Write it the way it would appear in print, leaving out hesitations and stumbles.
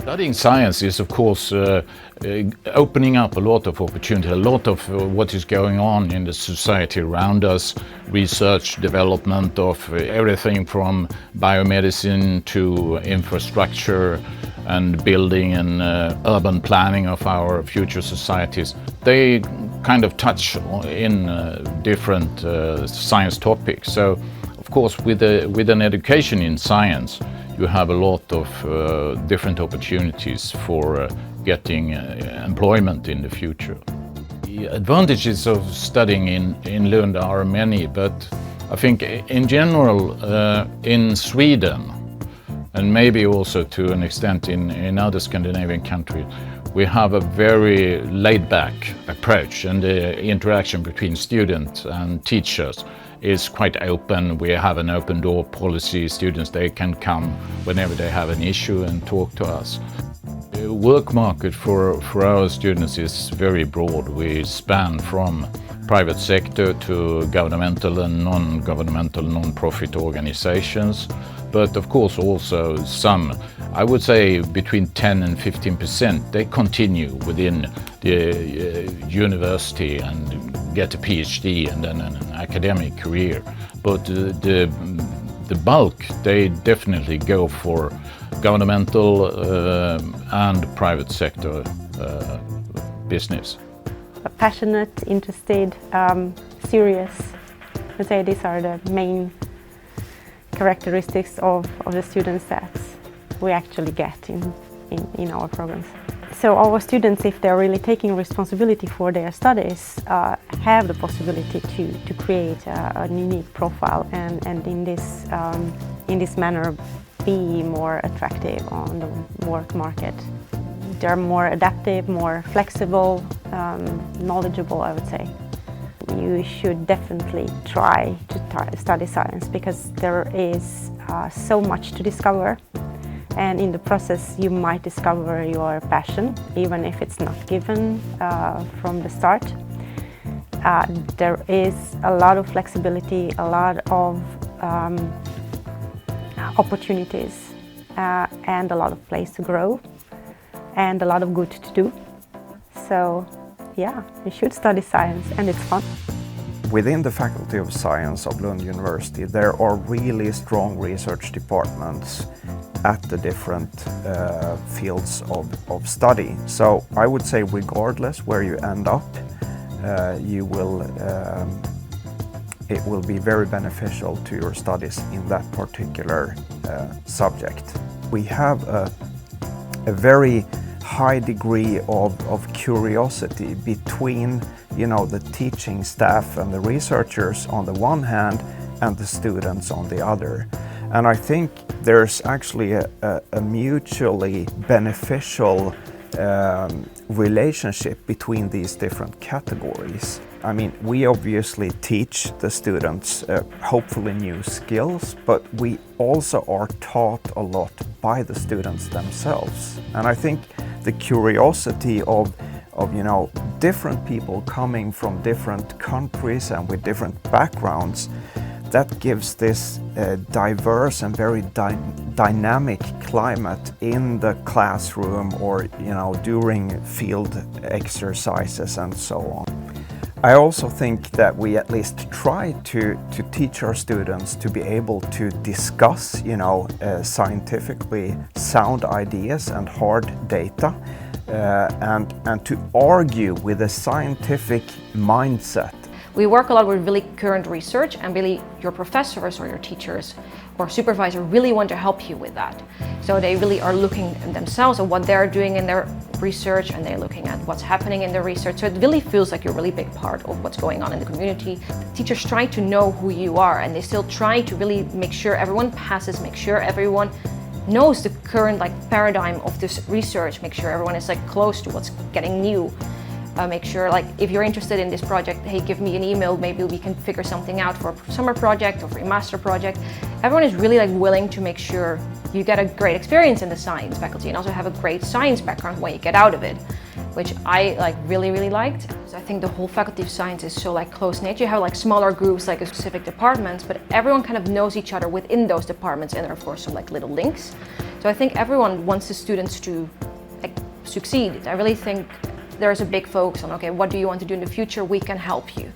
Studying science is, of course, opening up a lot of opportunity, a lot of what is going on in the society around us, research, development of everything from biomedicine to infrastructure and building and urban planning of our future societies. They kind of touch in different science topics. So, of course, with an education in science, you have a lot of different opportunities for getting employment in the future. The advantages of studying in Lund are many, but I think in general in Sweden, and maybe also to an extent in other Scandinavian countries, we have a very laid-back approach, and the interaction between students and teachers is quite open. We have an open door policy. Students, they can come whenever they have an issue and talk to us. The work market for our students is very broad. We span from private sector to governmental and non-governmental non-profit organizations, but of course also some, I would say between 10 and 15%, they continue within the university and get a PhD and then an academic career. But the bulk, they definitely go for governmental and private sector business. Passionate, interested, serious. I'd say these are the main characteristics of the students that we actually get in our programs. So our students, if they're really taking responsibility for their studies, have the possibility to create a unique profile and in this manner be more attractive on the work market. They're more adaptive, more flexible, knowledgeable, I would say. You should definitely try to study science because there is so much to discover. And in the process you might discover your passion, even if it's not given from the start. There is a lot of flexibility, a lot of opportunities, and a lot of place to grow, and a lot of good to do. So yeah, you should study science, and it's fun. Within the Faculty of Science of Lund University, there are really strong research departments at the different fields of study. So I would say regardless where you end up, it will be very beneficial to your studies in that particular subject. We have a very high degree of curiosity between the teaching staff and the researchers on the one hand and the students on the other. And I think there's actually a mutually beneficial relationship between these different categories. I mean, we obviously teach the students hopefully new skills, but we also are taught a lot by the students themselves. And I think the curiosity of different people coming from different countries and with different backgrounds, that gives this diverse and very dynamic climate in the classroom or during field exercises and so on. I also think that we at least try to teach our students to be able to discuss scientifically sound ideas and hard data and to argue with a scientific mindset. We work a lot with really current research, and really your professors or your teachers or supervisor really want to help you with that. So they really are looking at themselves at what they're doing in their research, and they're looking at what's happening in their research. So it really feels like you're a really big part of what's going on in the community. Teachers try to know who you are, and they still try to really make sure everyone passes, make sure everyone knows the current paradigm of this research, make sure everyone is close to what's getting new. Make sure if you're interested in this project, hey, give me an email, maybe we can figure something out for a summer project or for a master project. Everyone is really willing to make sure you get a great experience in the science faculty and also have a great science background when you get out of it, which I really liked. So I think the whole Faculty of Science is so close-knit. You have smaller groups, specific departments, but everyone kind of knows each other within those departments, and there are of course some little links. So I think everyone wants the students to succeed. I really think there's a big focus on, okay, what do you want to do in the future? We can help you.